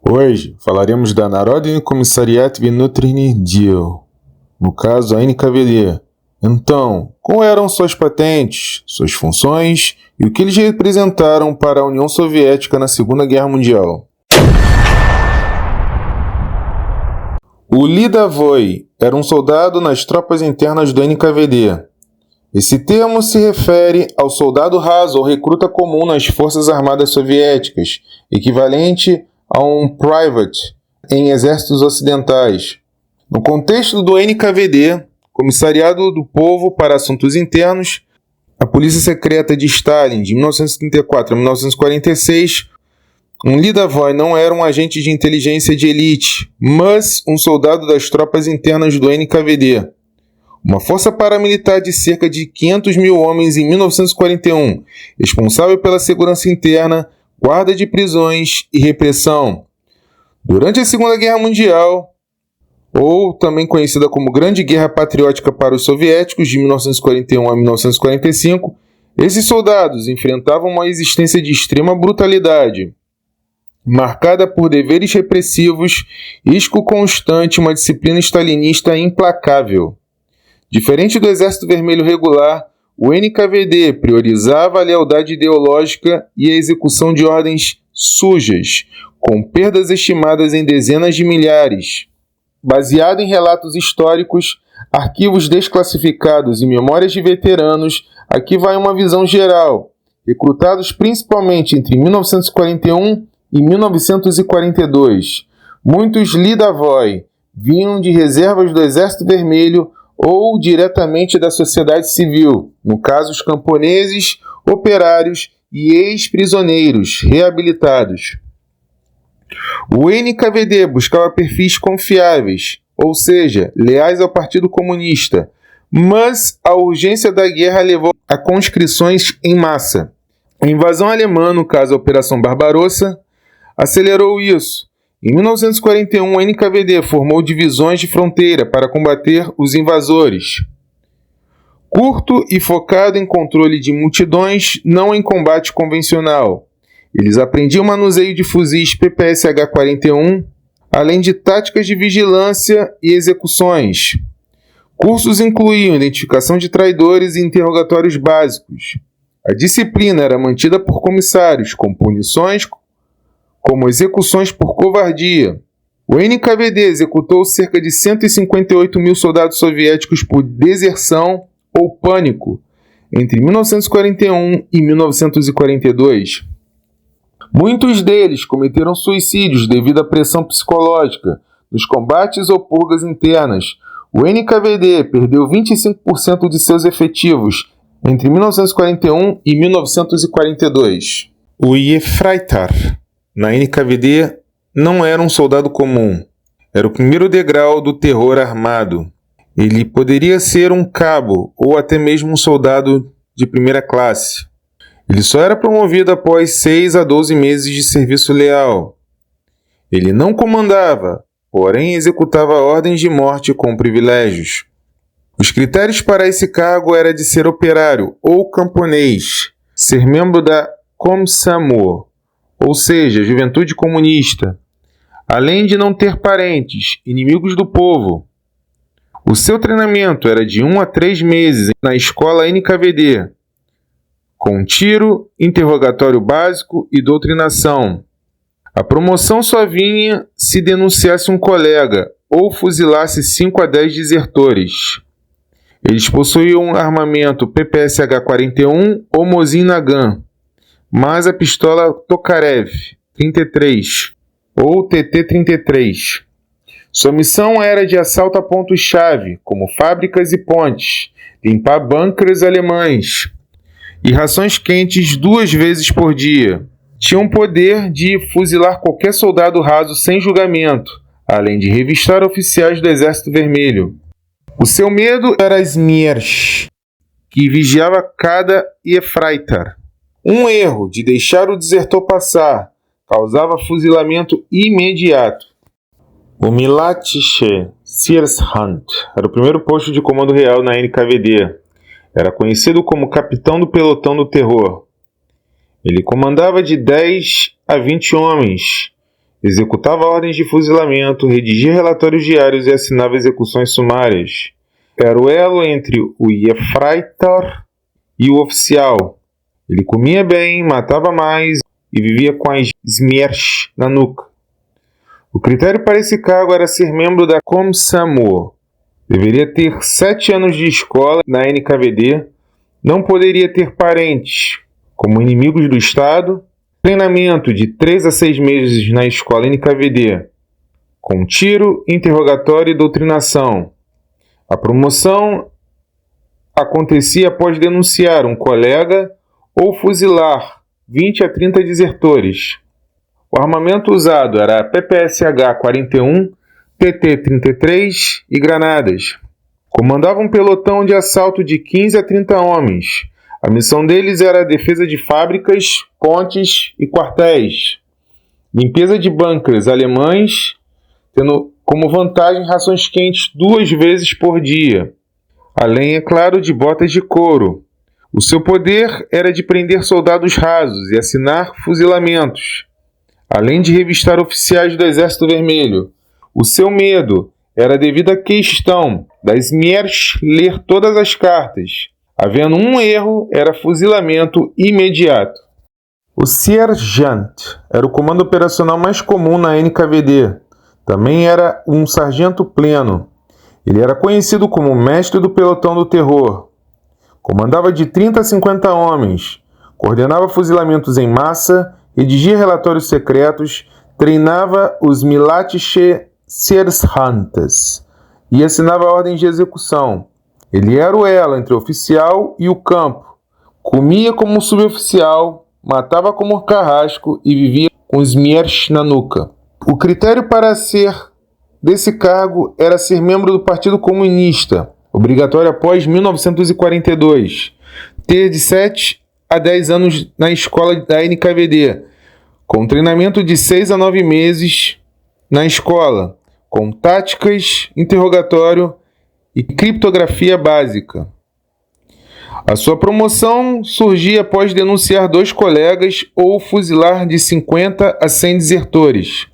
Hoje falaremos da Народный комиссариат внутренних дел, no caso a NKVD. Então, quais eram suas patentes, suas funções e o que eles representaram para a União Soviética na Segunda Guerra Mundial? O Lidavoy era um soldado nas tropas internas do NKVD. Esse termo se refere ao soldado raso ou recruta comum nas Forças Armadas Soviéticas, equivalente a um private em exércitos ocidentais. No contexto do NKVD, Comissariado do Povo para Assuntos Internos, a Polícia Secreta de Stalin, de 1934 a 1946, um Lidavoy não era um agente de inteligência de elite, mas um soldado das tropas internas do NKVD. Uma força paramilitar de cerca de 500 mil homens em 1941, responsável pela segurança interna, guarda de prisões e repressão. Durante a Segunda Guerra Mundial, ou também conhecida como Grande Guerra Patriótica para os Soviéticos, de 1941 a 1945, esses soldados enfrentavam uma existência de extrema brutalidade, marcada por deveres repressivos, risco constante e uma disciplina stalinista implacável. Diferente do Exército Vermelho regular, o NKVD priorizava a lealdade ideológica e a execução de ordens sujas, com perdas estimadas em dezenas de milhares. Baseado em relatos históricos, arquivos desclassificados e memórias de veteranos, aqui vai uma visão geral. Recrutados principalmente entre 1941 e 1942, muitos Lidavoy vinham de reservas do Exército Vermelho ou diretamente da sociedade civil, no caso os camponeses, operários e ex-prisioneiros reabilitados. O NKVD buscava perfis confiáveis, ou seja, leais ao Partido Comunista, mas a urgência da guerra levou a conscrições em massa. A invasão alemã, no caso a Operação Barbarossa, acelerou isso. Em 1941, o NKVD formou divisões de fronteira para combater os invasores. Curto e focado em controle de multidões, não em combate convencional. Eles aprendiam o manuseio de fuzis PPSH-41, além de táticas de vigilância e execuções. Cursos incluíam identificação de traidores e interrogatórios básicos. A disciplina era mantida por comissários, com punições como execuções por covardia. O NKVD executou cerca de 158 mil soldados soviéticos por deserção ou pânico entre 1941 e 1942. Muitos deles cometeram suicídios devido à pressão psicológica nos combates ou purgas internas. O NKVD perdeu 25% de seus efetivos entre 1941 e 1942. O Yefreitar na NKVD não era um soldado comum. Era o primeiro degrau do terror armado. Ele poderia ser um cabo ou até mesmo um soldado de primeira classe. Ele só era promovido após 6 a 12 meses de serviço leal. Ele não comandava, porém executava ordens de morte com privilégios. Os critérios para esse cargo era de ser operário ou camponês, ser membro da Komsomol, ou seja, Juventude Comunista, além de não ter parentes, inimigos do povo. O seu treinamento era de 1 a 3 meses na escola NKVD, com tiro, interrogatório básico e doutrinação. A promoção só vinha se denunciasse um colega ou fuzilasse 5 a 10 desertores. Eles possuíam um armamento PPSH-41 ou Mosin Nagant, mas a pistola Tokarev 33 ou TT-33. Sua missão era de assalto a pontos-chave, como fábricas e pontes, limpar bunkers alemães e rações quentes 2 vezes por dia. Tinham o poder de fuzilar qualquer soldado raso sem julgamento, além de revistar oficiais do Exército Vermelho. O seu medo era Smersh, que vigiava cada Yefreitar. Um erro de deixar o desertor passar causava fuzilamento imediato. O Milatche Siershant era o primeiro posto de comando real na NKVD. Era conhecido como capitão do pelotão do terror. Ele comandava de 10 a 20 homens Executava ordens de fuzilamento, redigia relatórios diários e assinava execuções sumárias. Era o elo entre o Gefreiter e o oficial. Ele comia bem, matava mais e vivia com as Smierch na nuca. O critério para esse cargo era ser membro da Komsomol. Deveria ter 7 anos de escola na NKVD. Não poderia ter parentes, como inimigos do Estado. Treinamento de 3 a 6 meses na escola NKVD, com tiro, interrogatório e doutrinação. A promoção acontecia após denunciar um colega ou fuzilar 20 a 30 desertores. O armamento usado era PPSH-41, TT-33 e granadas. Comandava um pelotão de assalto de 15 a 30 homens. A missão deles era a defesa de fábricas, pontes e quartéis. Limpeza de bunkers alemães, tendo como vantagem rações quentes 2 vezes por dia. Além, é claro, de botas de couro. O seu poder era de prender soldados rasos e assinar fuzilamentos, além de revistar oficiais do Exército Vermelho. O seu medo era devido à questão das Smierch ler todas as cartas. Havendo um erro, era fuzilamento imediato. O Sergeant era o comando operacional mais comum na NKVD. Também era um sargento pleno. Ele era conhecido como mestre do pelotão do terror. Comandava de 30 a 50 homens. Coordenava fuzilamentos em massa, redigia relatórios secretos, treinava os Militische Sergeants e assinava ordens de execução. Ele era o elo entre o oficial e o campo. Comia como suboficial, matava como carrasco e vivia com Smierch na nuca. O critério para ser desse cargo era ser membro do Partido Comunista, obrigatório após 1942. Ter de 7 a 10 anos na escola da NKVD, com treinamento de 6 a 9 meses na escola, com táticas, interrogatório e criptografia básica. A sua promoção surgia após denunciar 2 colegas ou fuzilar de 50 a 100 desertores.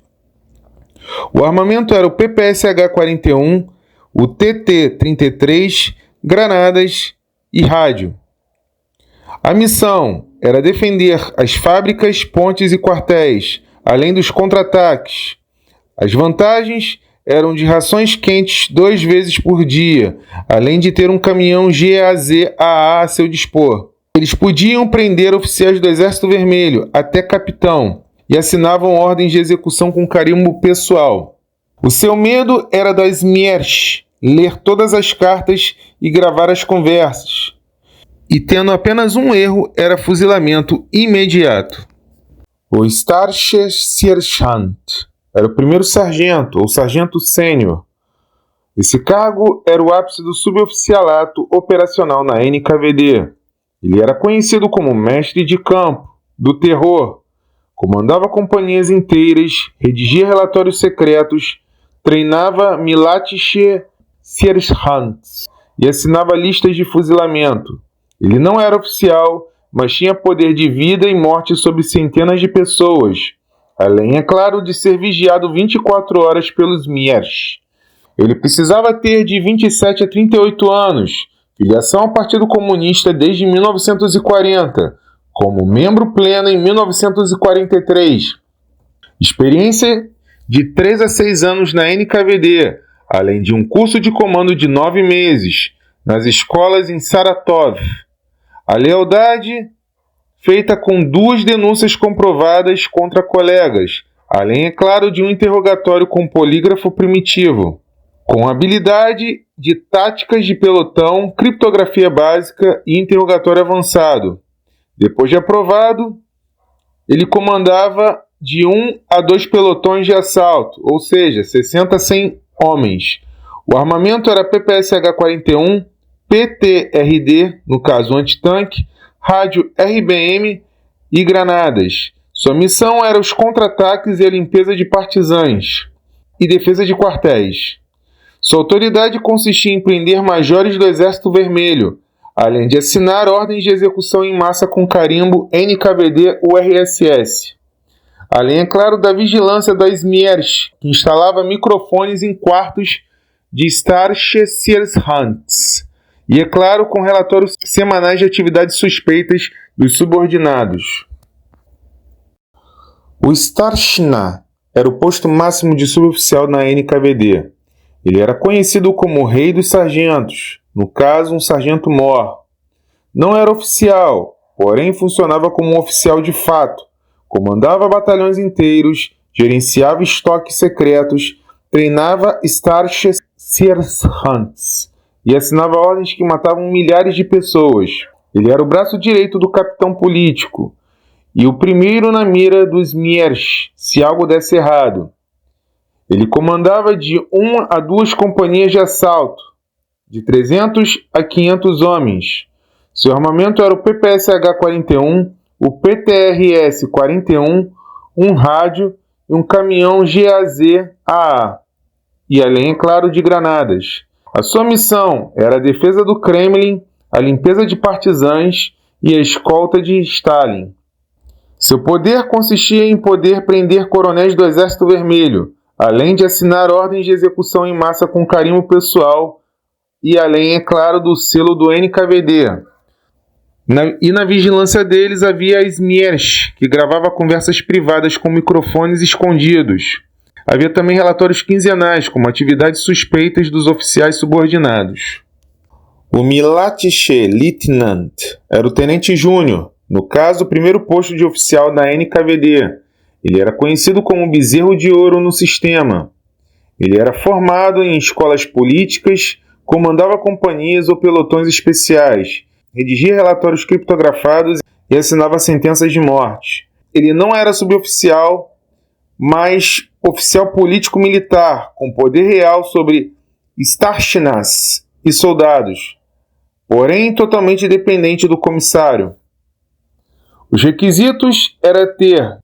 O armamento era o PPSH-41, o TT-33, granadas e rádio. A missão era defender as fábricas, pontes e quartéis, além dos contra-ataques. As vantagens eram de rações quentes 2 vezes por dia, além de ter um caminhão GAZ-AA a seu dispor. Eles podiam prender oficiais do Exército Vermelho, até capitão, e assinavam ordens de execução com carimbo pessoal. O seu medo era das Smierch, ler todas as cartas e gravar as conversas. E tendo apenas um erro, era fuzilamento imediato. O Starche Sergeant era o primeiro sargento, ou sargento sênior. Esse cargo era o ápice do suboficialato operacional na NKVD. Ele era conhecido como mestre de campo, do terror. Comandava companhias inteiras, redigia relatórios secretos, treinava Militische Sergeants e assinava listas de fuzilamento. Ele não era oficial, mas tinha poder de vida e morte sobre centenas de pessoas, além, é claro, de ser vigiado 24 horas pelos Smierch. Ele precisava ter de 27 a 38 anos, filiação ao Partido Comunista desde 1940, como membro pleno em 1943. Experiência de 3 a 6 anos na NKVD, além de um curso de comando de 9 meses, nas escolas em Saratov. A lealdade feita com 2 denúncias comprovadas contra colegas, além, é claro, de um interrogatório com polígrafo primitivo, com habilidade de táticas de pelotão, criptografia básica e interrogatório avançado. Depois de aprovado, ele comandava de 1 a 2 pelotões de assalto, ou seja, 60 a 100 homens. O armamento era PPSH-41, PTRD, no caso antitanque, rádio RBM e granadas. Sua missão era os contra-ataques e a limpeza de partisãs e defesa de quartéis. Sua autoridade consistia em prender majores do Exército Vermelho, além de assinar ordens de execução em massa com carimbo NKVD-URSS. Além, é claro, da vigilância da Smiersh, que instalava microfones em quartos de Starshirshants. E, é claro, com relatórios semanais de atividades suspeitas dos subordinados. O Starshina era o posto máximo de suboficial na NKVD. Ele era conhecido como o Rei dos Sargentos, no caso, um sargento-mor. Não era oficial, porém funcionava como um oficial de fato. Comandava batalhões inteiros, gerenciava estoques secretos, treinava Starshirshants e assinava ordens que matavam milhares de pessoas. Ele era o braço direito do capitão político e o primeiro na mira dos Smiersh, se algo desse errado. Ele comandava de 1 a 2 companhias de assalto, de 300 a 500 homens. Seu armamento era o PPSH-41, o PTRS-41, um rádio e um caminhão GAZ-AA, e além, é claro, de granadas. A sua missão era a defesa do Kremlin, a limpeza de partisãs e a escolta de Stalin. Seu poder consistia em poder prender coronéis do Exército Vermelho, além de assinar ordens de execução em massa com carimbo pessoal e além, é claro, do selo do NKVD. Na vigilância deles havia a Smiersh, que gravava conversas privadas com microfones escondidos. Havia também relatórios quinzenais, como atividades suspeitas dos oficiais subordinados. O Milatche Lieutenant era o tenente júnior, no caso, o primeiro posto de oficial da NKVD. Ele era conhecido como bezerro de ouro no sistema. Ele era formado em escolas políticas, comandava companhias ou pelotões especiais, redigia relatórios criptografados e assinava sentenças de morte. Ele não era suboficial, mas oficial político-militar, com poder real sobre starshinas e soldados, porém totalmente dependente do comissário. Os requisitos eram ter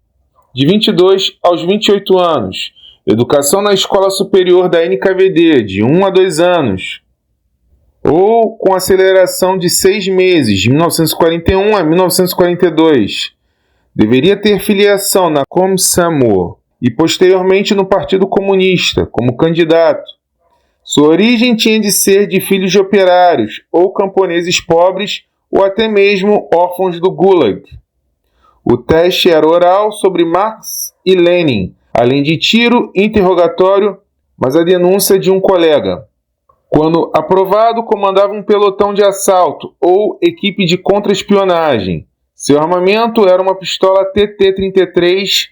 de 22 aos 28 anos, educação na escola superior da NKVD de 1 a 2 anos, ou com aceleração de 6 meses, de 1941 a 1942. Deveria ter filiação na Komsomol e posteriormente no Partido Comunista, como candidato. Sua origem tinha de ser de filhos de operários, ou camponeses pobres, ou até mesmo órfãos do Gulag. O teste era oral sobre Marx e Lenin, além de tiro, interrogatório, mas a denúncia de um colega. Quando aprovado, comandava um pelotão de assalto ou equipe de contra-espionagem. Seu armamento era uma pistola TT-33,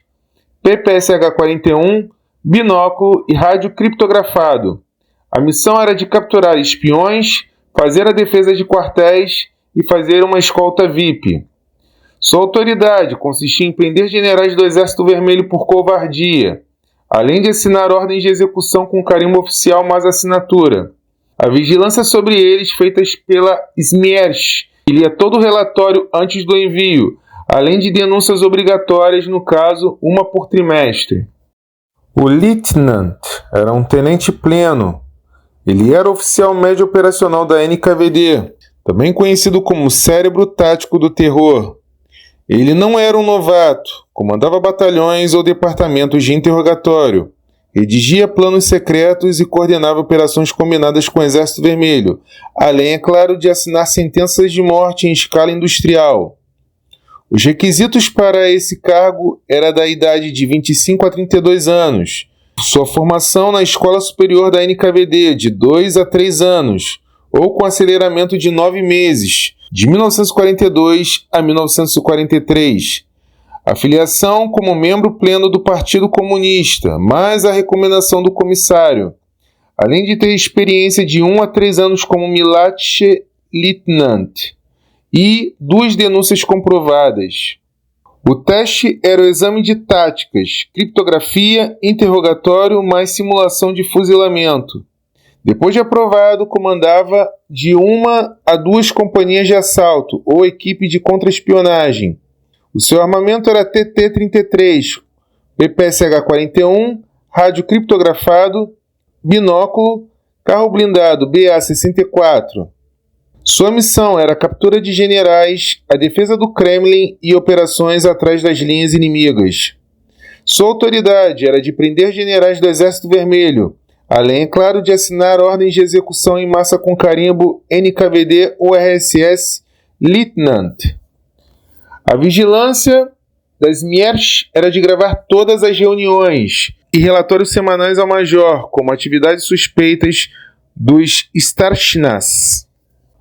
PPSH-41, binóculo e rádio criptografado. A missão era de capturar espiões, fazer a defesa de quartéis e fazer uma escolta VIP. Sua autoridade consistia em prender generais do Exército Vermelho por covardia, além de assinar ordens de execução com carimbo oficial mais assinatura. A vigilância sobre eles, feitas pela Smiersh, que lia todo o relatório antes do envio, além de denúncias obrigatórias, no caso, uma por trimestre. O Lieutenant era um tenente pleno. Ele era oficial médio operacional da NKVD, também conhecido como cérebro tático do terror. Ele não era um novato, comandava batalhões ou departamentos de interrogatório, redigia planos secretos e coordenava operações combinadas com o Exército Vermelho, além, é claro, de assinar sentenças de morte em escala industrial. Os requisitos para esse cargo eram da idade de 25 a 32 anos, sua formação na Escola Superior da NKVD de 2 a 3 anos, ou com aceleramento de 9 meses, de 1942 a 1943. A filiação como membro pleno do Partido Comunista, mais a recomendação do comissário, além de ter experiência de 1 a 3 anos como Milatche Lieutenant e 2 denúncias comprovadas. O teste era o exame de táticas, criptografia, interrogatório mais simulação de fuzilamento. Depois de aprovado, comandava de 1 a 2 companhias de assalto ou equipe de contra-espionagem. O seu armamento era TT-33, PPSH-41, rádio criptografado, binóculo, carro blindado BA-64. Sua missão era a captura de generais, a defesa do Kremlin e operações atrás das linhas inimigas. Sua autoridade era de prender generais do Exército Vermelho, além, é claro, de assinar ordens de execução em massa com carimbo NKVD ou RSS Lieutenant. A vigilância das Miersch era de gravar todas as reuniões e relatórios semanais ao major, como atividades suspeitas dos Starschinas.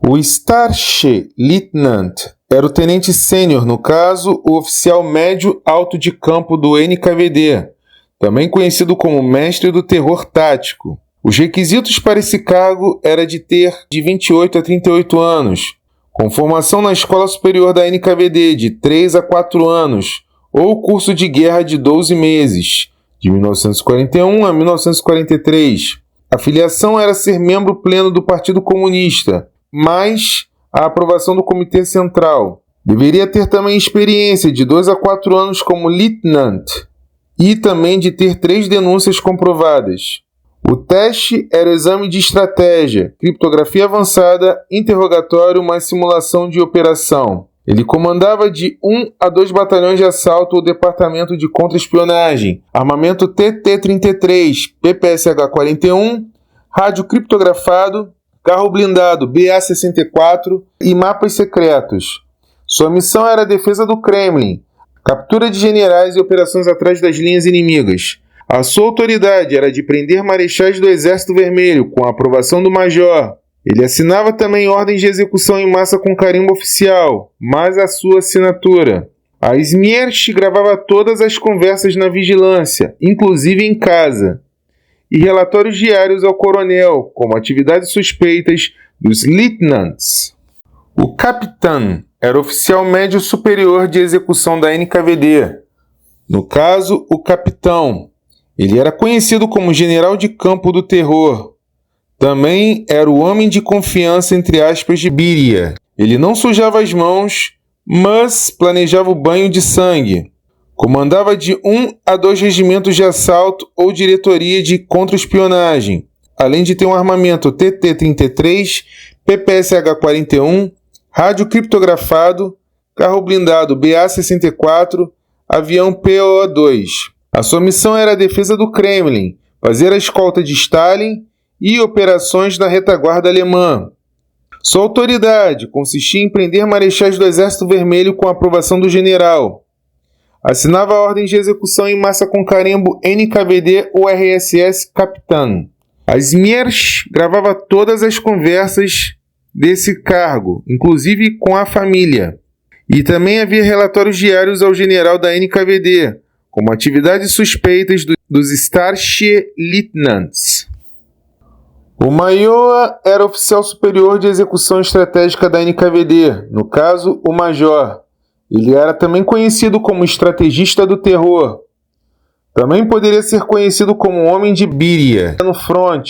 O Starche Lieutenant era o tenente sênior, no caso, o oficial médio alto de campo do NKVD, também conhecido como mestre do terror tático. Os requisitos para esse cargo era de ter de 28 a 38 anos, com formação na Escola Superior da NKVD de 3 a 4 anos, ou curso de guerra de 12 meses, de 1941 a 1943. A filiação era ser membro pleno do Partido Comunista, mas a aprovação do Comitê Central. Deveria ter também experiência de 2 a 4 anos como lieutenant e também de ter 3 denúncias comprovadas. O teste era o exame de estratégia, criptografia avançada, interrogatório, mais simulação de operação. Ele comandava de 1 a 2 batalhões de assalto ou departamento de contra-espionagem, armamento TT-33, PPSH-41, rádio criptografado, carro blindado BA-64 e mapas secretos. Sua missão era a defesa do Kremlin, captura de generais e operações atrás das linhas inimigas. A sua autoridade era de prender marechais do Exército Vermelho, com a aprovação do major. Ele assinava também ordens de execução em massa com carimbo oficial, mas a sua assinatura. A Smierch gravava todas as conversas na vigilância, inclusive em casa, e relatórios diários ao coronel, como atividades suspeitas dos lieutenants. O capitão era oficial médio superior de execução da NKVD. No caso, o capitão. Ele era conhecido como general de campo do terror. Também era o homem de confiança, entre aspas, de Beria. Ele não sujava as mãos, mas planejava o banho de sangue. Comandava de 1 a 2 regimentos de assalto ou diretoria de contra-espionagem, além de ter um armamento TT-33, PPSH-41, rádio criptografado, carro blindado BA-64, avião PO-2. A sua missão era a defesa do Kremlin, fazer a escolta de Stalin e operações na retaguarda alemã. Sua autoridade consistia em prender marechais do Exército Vermelho com a aprovação do general. Assinava ordens de execução em massa com carimbo NKVD ou RSS Capitão. A Smierch gravava todas as conversas desse cargo, inclusive com a família. E também havia relatórios diários ao general da NKVD, como atividades suspeitas dos Starche Lieutenants. O Maioa era oficial superior de execução estratégica da NKVD, no caso, o Major. Ele era também conhecido como estrategista do terror. Também poderia ser conhecido como homem de Beria. No front,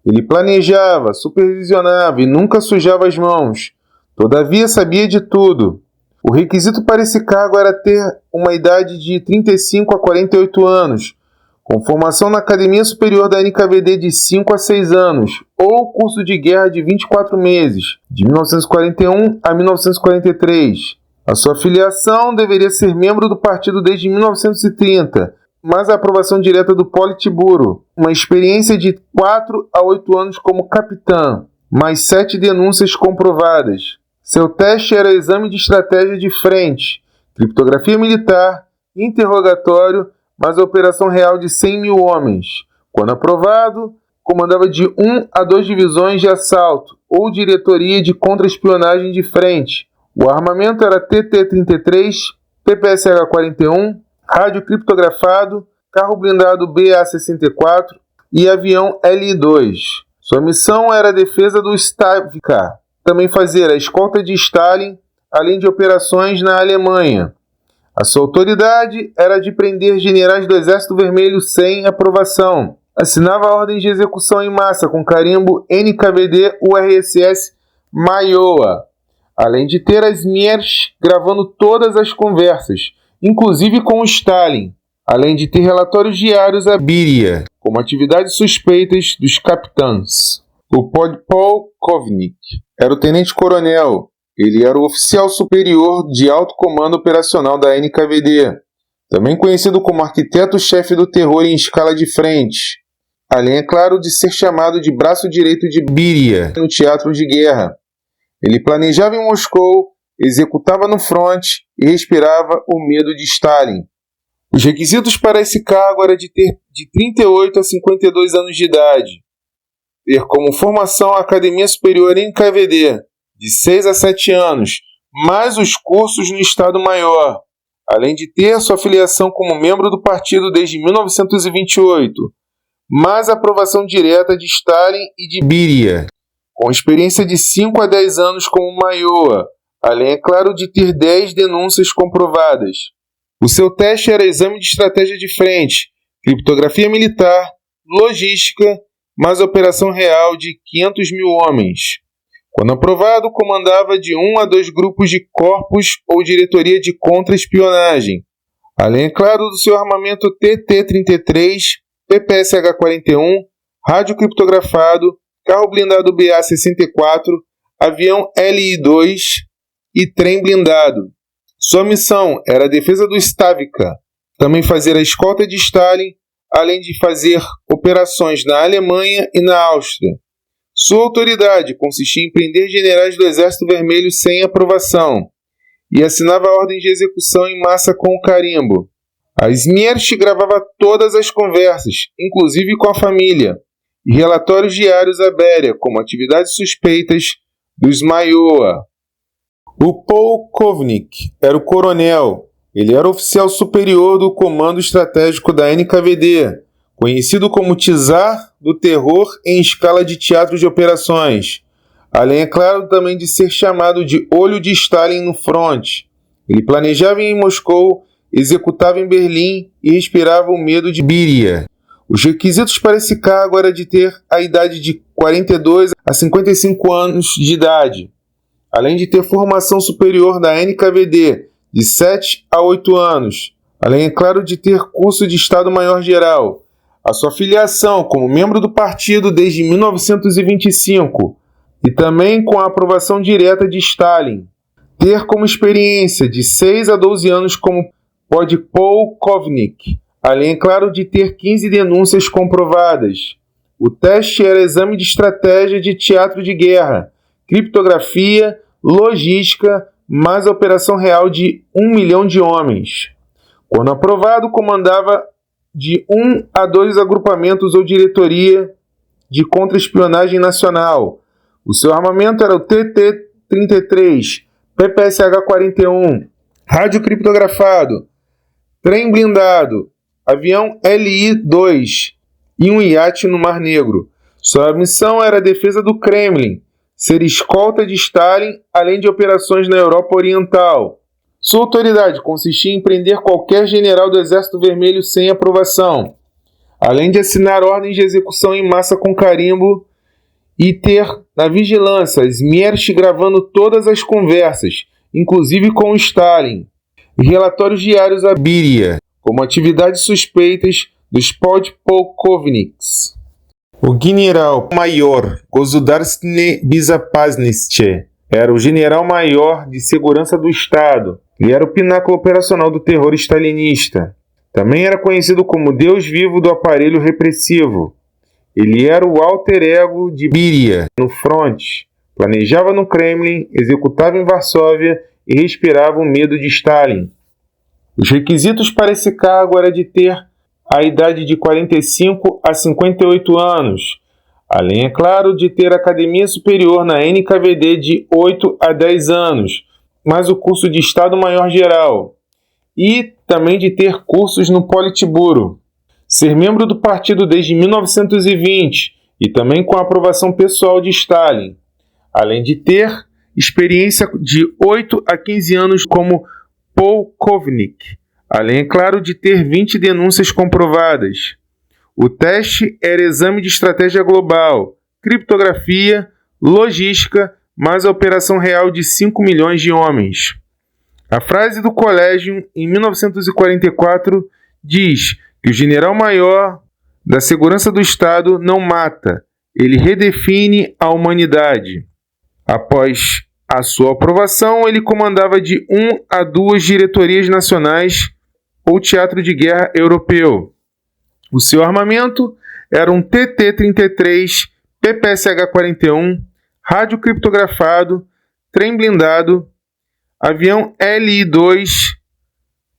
ele planejava, supervisionava e nunca sujava as mãos. Todavia sabia de tudo. O requisito para esse cargo era ter uma idade de 35 a 48 anos, com formação na Academia Superior da NKVD de 5 a 6 anos, ou curso de guerra de 24 meses, de 1941 a 1943. A sua filiação deveria ser membro do partido desde 1930, mas a aprovação direta do Politburo, uma experiência de 4 a 8 anos como capitão, mais 7 denúncias comprovadas. Seu teste era exame de estratégia de frente, criptografia militar, interrogatório, mas a operação real de 100 mil homens. Quando aprovado, comandava de 1 a 2 divisões de assalto ou diretoria de contra-espionagem de frente. O armamento era TT-33, PPSH-41, rádio criptografado, carro blindado BA-64 e avião Li-2. Sua missão era a defesa do Stavka, também fazer a escolta de Stalin, além de operações na Alemanha. A sua autoridade era de prender generais do Exército Vermelho sem aprovação. Assinava ordens de execução em massa com carimbo NKVD URSS Maioa, além de ter as Mierch gravando todas as conversas, inclusive com Stalin, além de ter relatórios diários a Beria, como atividades suspeitas dos capitães. O Podpolkovnik era o tenente-coronel. Ele era o oficial superior de alto comando operacional da NKVD. também conhecido como arquiteto-chefe do terror em escala de frente, além, é claro, de ser chamado de braço direito de Beria no teatro de guerra. Ele planejava em Moscou, executava no fronte e respirava o medo de Stalin. Os requisitos para esse cargo eram de ter de 38 a 52 anos de idade, ter como formação a Academia Superior em NKVD, de 6 a 7 anos, mais os cursos no Estado-Maior, além de ter sua filiação como membro do partido desde 1928, mais a aprovação direta de Stalin e de Beria, com experiência de 5 a 10 anos como Maioa, além, é claro, de ter 10 denúncias comprovadas. O seu teste era exame de estratégia de frente, criptografia militar, logística, mais operação real de 500 mil homens. Quando aprovado, comandava de 1 a 2 grupos de corpos ou diretoria de contra-espionagem, além, é claro, do seu armamento TT-33, PPSH-41, rádio criptografado, carro blindado BA-64, avião LI-2 e trem blindado. Sua missão era a defesa do Stavka, também fazer a escolta de Stalin, além de fazer operações na Alemanha e na Áustria. Sua autoridade consistia em prender generais do Exército Vermelho sem aprovação e assinava ordens de execução em massa com o carimbo. A Smierch gravava todas as conversas, inclusive com a família, e relatórios diários à Béria, como atividades suspeitas dos Maioa. O Polkovnik era o coronel. Ele era oficial superior do Comando Estratégico da NKVD, conhecido como Czar do Terror em escala de teatro de operações, além, é claro, também de ser chamado de Olho de Stalin no fronte. Ele planejava em Moscou, executava em Berlim e respirava o medo de Beria. Os requisitos para esse cargo era de ter a idade de 42 a 55 anos de idade, além de ter formação superior da NKVD de 7 a 8 anos, além, é claro, de ter curso de Estado-Maior-Geral. A sua filiação como membro do partido desde 1925 e também com a aprovação direta de Stalin. Ter como experiência de 6 a 12 anos como podpolkovnik, além, é claro, de ter 15 denúncias comprovadas. O teste era exame de estratégia de teatro de guerra, criptografia, logística, mais a operação real de 1 milhão de homens. Quando aprovado, comandava de 1 a 2 agrupamentos ou diretoria de contra-espionagem nacional. O seu armamento era o TT-33, PPSH-41, rádio criptografado, trem blindado, avião LI-2 e um iate no Mar Negro. Sua missão era a defesa do Kremlin, ser escolta de Stalin, além de operações na Europa Oriental. Sua autoridade consistia em prender qualquer general do Exército Vermelho sem aprovação, além de assinar ordens de execução em massa com carimbo e ter na vigilância Smierch gravando todas as conversas, inclusive com Stalin, e relatórios diários à Beria, como atividades suspeitas dos podpolkovniks. O general-maior Gosudarstvenny Bezopasnosti era o general-maior de segurança do Estado. Ele era o pináculo operacional do terror stalinista. Também era conhecido como Deus vivo do aparelho repressivo. Ele era o alter ego de Beria no fronte. Planejava no Kremlin, executava em Varsóvia e respirava o medo de Stalin. Os requisitos para esse cargo era de ter a idade de 45 a 58 anos, além, é claro, de ter academia superior na NKVD de 8 a 10 anos, mais o curso de Estado-Maior-Geral, e também de ter cursos no Politburo, ser membro do partido desde 1920 e também com a aprovação pessoal de Stalin, além de ter experiência de 8 a 15 anos como polkovnik, além, é claro, de ter 20 denúncias comprovadas. O teste era exame de estratégia global, criptografia, logística, mais a operação real de 5 milhões de homens. A frase do colégio, em 1944, diz que o general-maior da segurança do Estado não mata, ele redefine a humanidade. Após a sua aprovação, ele comandava de 1 a 2 diretorias nacionais ou teatro de guerra europeu. O seu armamento era um TT-33, PPSH-41, rádio criptografado, trem blindado, avião LI-2,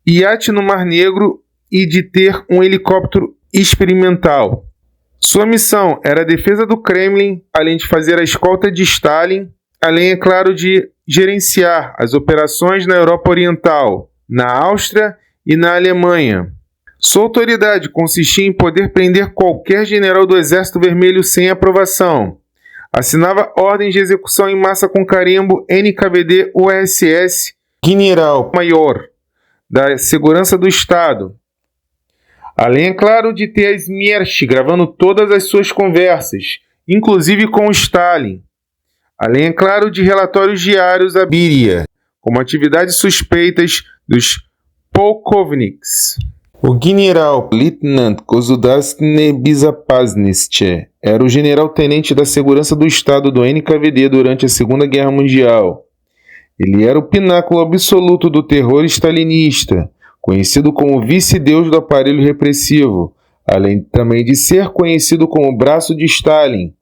iate no Mar Negro e de ter um helicóptero experimental. Sua missão era a defesa do Kremlin, além de fazer a escolta de Stalin, além, é claro, de gerenciar as operações na Europa Oriental, na Áustria e na Alemanha. Sua autoridade consistia em poder prender qualquer general do Exército Vermelho sem aprovação. Assinava ordens de execução em massa com carimbo NKVD-URSS, General-Maior da Segurança do Estado. Além, é claro, de ter a Smersh gravando todas as suas conversas, inclusive com Stalin. Além, é claro, de relatórios diários à Beria, como atividades suspeitas dos polkovniks. O general-leitnant Gosudastne Bezopasnosti era o general-tenente da Segurança do Estado do NKVD durante a Segunda Guerra Mundial. Ele era o pináculo absoluto do terror stalinista, conhecido como vice-deus do aparelho repressivo, além também de ser conhecido como braço de Stalin.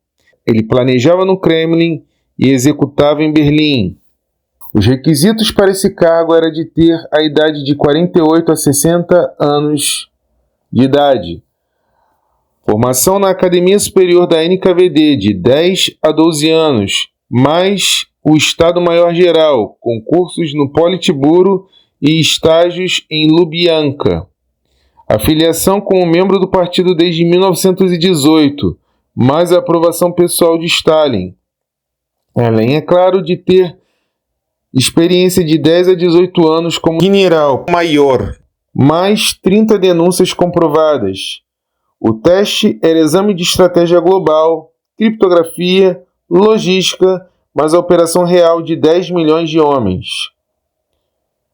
Ele planejava no Kremlin e executava em Berlim. Os requisitos para esse cargo era de ter a idade de 48 a 60 anos de idade, formação na Academia Superior da NKVD de 10 a 12 anos, mais o Estado-Maior Geral, concursos no Politburo e estágios em Lubyanka. Afiliação como membro do partido desde 1918, mais a aprovação pessoal de Stalin. Além, é claro, de ter experiência de 10 a 18 anos como general-maior, mais 30 denúncias comprovadas. O teste era exame de estratégia global, criptografia, logística, mas a operação real de 10 milhões de homens.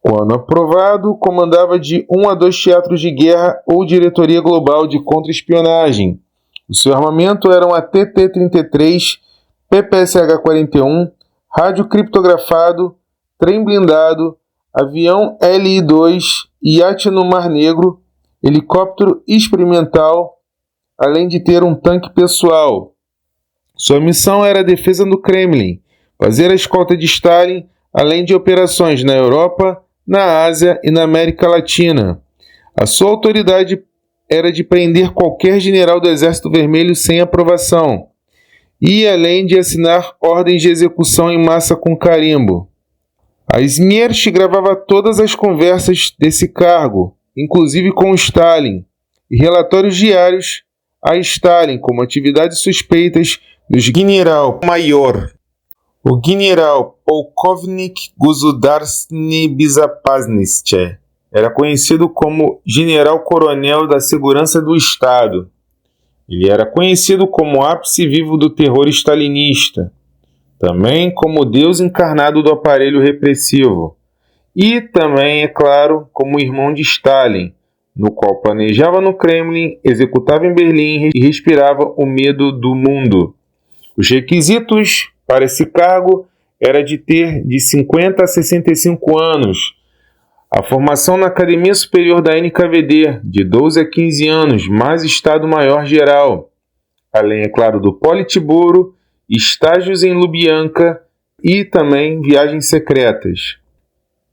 Quando aprovado, comandava de 1 a 2 teatros de guerra ou diretoria global de contra-espionagem. O seu armamento eram a TT-33, PPSH-41, rádio criptografado, trem blindado, avião LI-2, iate no Mar Negro, helicóptero experimental, além de ter um tanque pessoal. Sua missão era a defesa do Kremlin, fazer a escolta de Stalin, além de operações na Europa, na Ásia e na América Latina. A sua autoridade era de prender qualquer general do Exército Vermelho sem aprovação, e além de assinar ordens de execução em massa com carimbo. A Smersh gravava todas as conversas desse cargo, inclusive com Stalin, e relatórios diários a Stalin como atividades suspeitas dos general-maior. O general polkovnik Gosudastny Bezopasnosti era conhecido como general-coronel da Segurança do Estado. Ele era conhecido como ápice vivo do terror stalinista, também como Deus encarnado do aparelho repressivo, e também, é claro, como irmão de Stalin, no qual planejava no Kremlin, executava em Berlim e respirava o medo do mundo. Os requisitos para esse cargo era de ter de 50 a 65 anos, a formação na Academia Superior da NKVD, de 12 a 15 anos, mais Estado-Maior Geral, além, é claro, do Politburo, estágios em Lubyanka e também viagens secretas.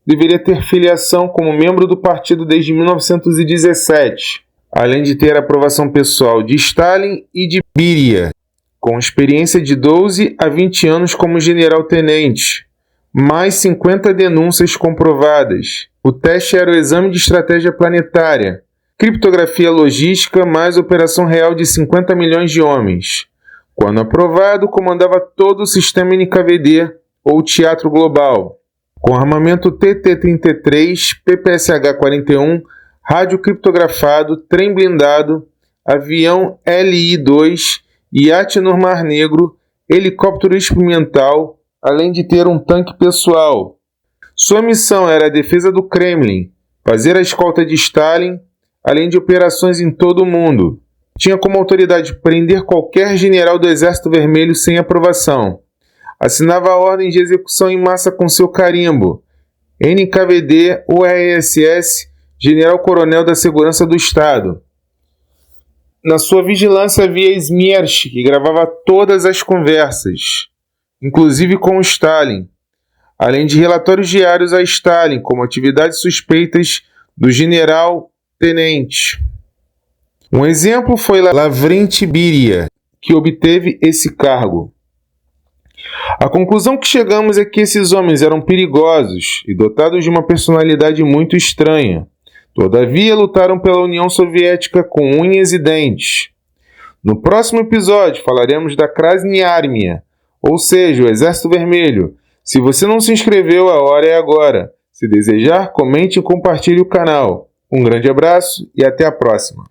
Deveria ter filiação como membro do partido desde 1917, além de ter aprovação pessoal de Stalin e de Beria, com experiência de 12 a 20 anos como general-tenente, mais 50 denúncias comprovadas. O teste era o exame de estratégia planetária, criptografia logística, mais operação real de 50 milhões de homens. Quando aprovado, comandava todo o sistema NKVD ou teatro global, com armamento TT-33, PPSH-41, rádio criptografado, trem blindado, avião LI-2, iate no Mar Negro, helicóptero experimental, além de ter um tanque pessoal. Sua missão era a defesa do Kremlin, fazer a escolta de Stalin, além de operações em todo o mundo. Tinha como autoridade prender qualquer general do Exército Vermelho sem aprovação. Assinava ordens de execução em massa com seu carimbo, NKVD-URSS general-coronel da Segurança do Estado. Na sua vigilância havia Smersh, que gravava todas as conversas, inclusive com Stalin, além de relatórios diários a Stalin, como atividades suspeitas do general-tenente. Um exemplo foi Lavrenti Beria, que obteve esse cargo. A conclusão que chegamos é que esses homens eram perigosos e dotados de uma personalidade muito estranha. Todavia, lutaram pela União Soviética com unhas e dentes. No próximo episódio, falaremos da Krasnaya Armia, ou seja, o Exército Vermelho. Se você não se inscreveu, a hora é agora. Se desejar, comente e compartilhe o canal. Um grande abraço e até a próxima.